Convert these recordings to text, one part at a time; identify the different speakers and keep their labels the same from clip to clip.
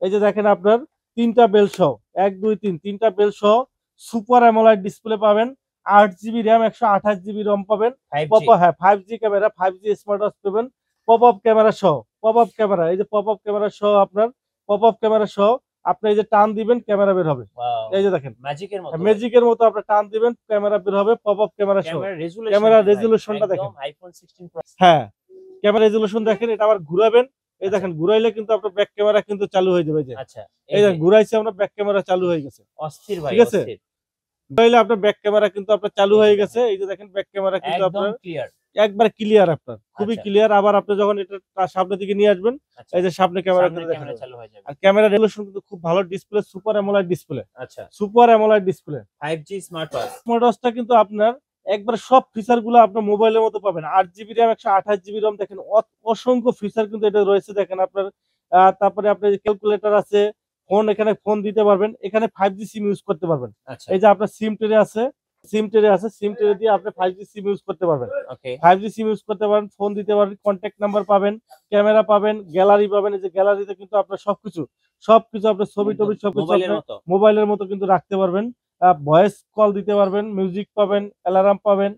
Speaker 1: এই যে দেখেন আপনার তিনটা বেল সহ 1 2 3 তিনটা বেল সহ সুপার অ্যামোলেড ডিসপ্লে পাবেন। 8 জিবি র্যাম 128 জিবি রম পাবেন।
Speaker 2: 5G।
Speaker 1: হ্যাঁ 5G camera 5G smart watch পাবেন। পপ আপ ক্যামেরা সহ পপ আপ ক্যামেরা এই যে পপ আপ ক্যামেরা সহ আপনার পপ আপ ক্যামেরা সহ আপনি এই যে টান দিবেন ক্যামেরা বের হবে।
Speaker 2: ওয়াও,
Speaker 1: এই যে দেখেন
Speaker 2: ম্যাজিকের মতো।
Speaker 1: ম্যাজিকের মতো আপনি টান দিবেন ক্যামেরা বের হবে পপ আপ ক্যামেরা সহ।
Speaker 2: ক্যামেরা
Speaker 1: রেজুলেশনটা
Speaker 2: রেজুলেশনটা
Speaker 1: দেখেন।
Speaker 2: একদম আইফোন 16 প্রো।
Speaker 1: হ্যাঁ ক্যামেরা রেজুলেশন দেখেন। এটা আবার ঘুরাবেন। এই
Speaker 2: আচ্ছা
Speaker 1: দেখেন ঘুরাইলে কিন্তু আপনার ব্যাক ক্যামেরা কিন্তু চালু হয়ে যাবে। যে
Speaker 2: আচ্ছা,
Speaker 1: এই
Speaker 2: এই যে
Speaker 1: দেখেন ঘুরাইছে আমরা ব্যাক ক্যামেরা চালু হয়ে গেছে।
Speaker 2: অস্থির ভাই,
Speaker 1: ঠিক আছে?
Speaker 2: অস্থির।
Speaker 1: ঘুরাইলে আপনার ব্যাক ক্যামেরা কিন্তু আপনার চালু
Speaker 2: এই যে
Speaker 1: হয়ে
Speaker 2: দেখেন,
Speaker 1: গেছে। এই যে দেখেন ব্যাক ক্যামেরা কিন্তু
Speaker 2: একদম
Speaker 1: আপনার
Speaker 2: ক্লিয়ার।
Speaker 1: একবার ক্লিয়ার আপনার খুবই
Speaker 2: আচ্ছা
Speaker 1: ক্লিয়ার। আবার আপনি যখন এটা তার সামনে দিকে নিয়ে আসবেন
Speaker 2: আচ্ছা,
Speaker 1: এই যে সামনে ক্যামেরা
Speaker 2: সামনের
Speaker 1: কিন্তু দেখা
Speaker 2: ক্যামেরা
Speaker 1: যাবে।
Speaker 2: চালু হয়ে যাবে।
Speaker 1: আর ক্যামেরা রেজুলেশন কিন্তু খুব ভালো ডিসপ্লে সুপার অ্যামোলেড ডিসপ্লে।
Speaker 2: আচ্ছা,
Speaker 1: super AMOLED display
Speaker 2: 5G smart watch.
Speaker 1: Smart ওয়াচটা কিন্তু আপনার একবার সব ফিচার গুলো আপনার মোবাইলের মতো পাবেন। 8 জিবি র্যাম 128 জিবি রম দেখেন অসংখ্য ফিচার কিন্তু এটা রয়েছে। দেখেন আপনার তারপরে আপনার ক্যালকুলেটর আছে। ফোন এখানে ফোন দিতে পারবেন। এখানে 5G সিম ইউজ করতে পারবেন।
Speaker 2: আচ্ছা
Speaker 1: এই যে আপনার সিম ট্রে আছে। সিম ট্রে দিয়ে আপনি 5G সিম ইউজ করতে পারবেন।
Speaker 2: ওকে।
Speaker 1: 5G সিম ইউজ করতে পারেন, ফোন দিতে পারেন, কন্ট্যাক্ট নাম্বার পাবেন, ক্যামেরা পাবেন, গ্যালারি পাবেন। এই যে গ্যালারিতে কিন্তু আপনার সবকিছু আপনার ছবি টবি সবকিছু
Speaker 2: মোবাইলের
Speaker 1: আপনার
Speaker 2: মতো।
Speaker 1: মোবাইলের মতো কিন্তু রাখতে পারবেন। ভয়েস কল দিতে পারবেন, মিউজিক পাবেন, অ্যালার্ম পাবেন,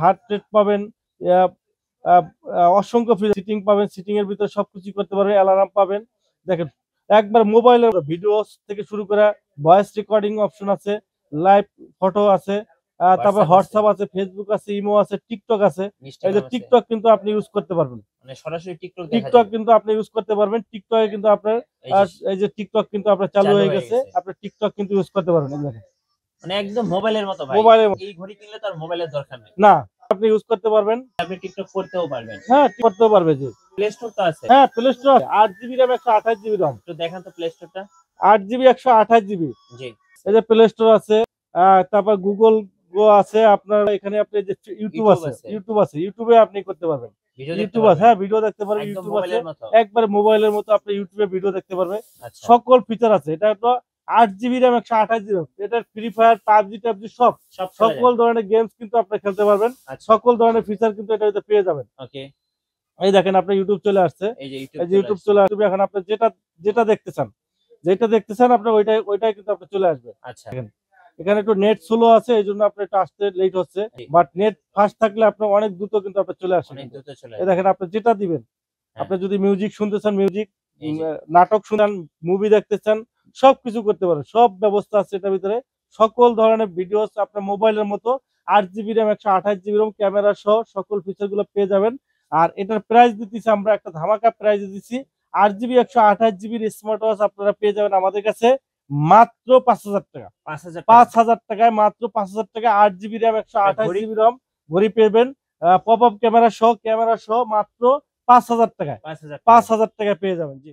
Speaker 1: হার্ট রেট পাবেন, আহ, আহ, অসংখ্য সিটিং পাবেন। সিটিং এর ভিতরে সবকিছু করতে পারবেন, অ্যালার্ম পাবেন। দেখেন একবার মোবাইলের ভিডিও থেকে শুরু করে ভয়েস রেকর্ডিং অপশন আছে, লাইভ ফটো আছে, তারপর
Speaker 2: হোয়াটসঅ্যাপ আছে,
Speaker 1: হোয়াটসঅ্যাপ আছে, ফেসবুক আছে, ইমো আছে, টিকটক আছে। এই যে
Speaker 2: ইনস্টাগ্রাম আছে।
Speaker 1: টিকটক কিন্তু আপনি ইউজ করতে পারবেন।
Speaker 2: মানে সরাসরি টিকটক দেখা
Speaker 1: টিকটক
Speaker 2: যাবে।
Speaker 1: কিন্তু আপনি ইউজ করতে পারবেন। টিকটকে কিন্তু আপনার
Speaker 2: এই যে
Speaker 1: এই যে টিকটক কিন্তু আপনার চালু হয়ে গেছে। আপনি টিকটক কিন্তু ইউজ করতে পারবেন। এই দেখেন
Speaker 2: মানে একদম মোবাইলের মতো ভাই।
Speaker 1: মোবাইলের
Speaker 2: এই ঘড়ি কিনলে তো আর মোবাইলের দরকার নেই।
Speaker 1: না আপনি ইউজ করতে পারবেন।
Speaker 2: আপনি টিকটক করতেও পারবেন।
Speaker 1: হ্যাঁ করতেও পারবে জি।
Speaker 2: প্লে স্টোর তো আছে।
Speaker 1: হ্যাঁ play store 8 GB RAM 128 GB ROM.
Speaker 2: একটু দেখান তো প্লে স্টোরটা।
Speaker 1: 8 জিবি 128 জিবি।
Speaker 2: জি।
Speaker 1: এই যে প্লে স্টোর আছে। তারপর গুগল গো আছে। আপনার এখানে আপনি যে ইউটিউব আছে। ইউটিউবে আপনি করতে পারবেন।
Speaker 2: ভিডিও দেখতে
Speaker 1: ইউটিউব আছে,
Speaker 2: পারবেন
Speaker 1: হ্যাঁ ভিডিও দেখতে পারবেন।
Speaker 2: একদম
Speaker 1: ইউটিউব আছে
Speaker 2: মোবাইলের মতো।
Speaker 1: একবার মোবাইলের মতো আপনি ইউটিউবে ভিডিও দেখতে পারবেন।
Speaker 2: আচ্ছা
Speaker 1: সকল ফিচার আছে। এটা তো 8 জিবি র্যাম 128 জিবি। এটা ফ্রি ফায়ার পাবজি টাবজি
Speaker 2: সব
Speaker 1: সকল ধরনের গেমস কিন্তু আপনি খেলতে পারবেন।
Speaker 2: আচ্ছা
Speaker 1: সকল ধরনের ফিচার কিন্তু এটাতে পেয়ে যাবেন।
Speaker 2: ওকে।
Speaker 1: এই দেখেন আপনার ইউটিউব চলে আসছে।
Speaker 2: এই যে
Speaker 1: এই যে ইউটিউব চলে আসবে। এখন আপনি যেটা দেখতে চান আপনার ওইটাই কিন্তু আপনার চলে আসবে।
Speaker 2: আচ্ছা
Speaker 1: দেখেন এখানে একটু নেট স্লো আছে, এই জন্য আপনার একটু আসতে লেট হচ্ছে।
Speaker 2: জি।
Speaker 1: বাট নেট ফাস্ট থাকলে আপনার অনেক দ্রুত কিন্তু আপনার চলে আসে।
Speaker 2: অনেক দ্রুত চলে
Speaker 1: এই
Speaker 2: আসবে।
Speaker 1: দেখেন আপনি যেটা দিবেন,
Speaker 2: হ্যাঁ।
Speaker 1: আপনি যদি মিউজিক শুনতে চান মিউজিক,
Speaker 2: এই যে
Speaker 1: নাটক শুনান, মুভি দেখতে চান, সবকিছু করতে পারেন। সব ব্যবস্থা আছে এটার ভিতরে। সকল ধরনের ভিডিওস আপনার মোবাইলের মতো 8 জিবি র্যাম 128 জিবি রম ক্যামেরা সহ সকল ফিচার গুলো পেয়ে যাবেন। আর এটার প্রাইস দিতেছি আমরা একটা ধামাকা প্রাইস দিচ্ছি। 8 জিবি 128 জিবির স্মার্ট ওয়াচ আপনারা পেয়ে যাবেন আমাদের কাছে মাত্র 5,000 টাকা।
Speaker 2: 5000 টাকা।
Speaker 1: 5,000 টাকায় মাত্র 5,000 টাকায় 8 জিবি র্যাম 128 জিবি রম ঘড়ি পেবেন। পপ আপ ক্যামেরা সহ মাত্র 5,000 টাকায়।
Speaker 2: 5000 টাকা।
Speaker 1: 5,000 টাকায় পেয়ে যাবেন জি।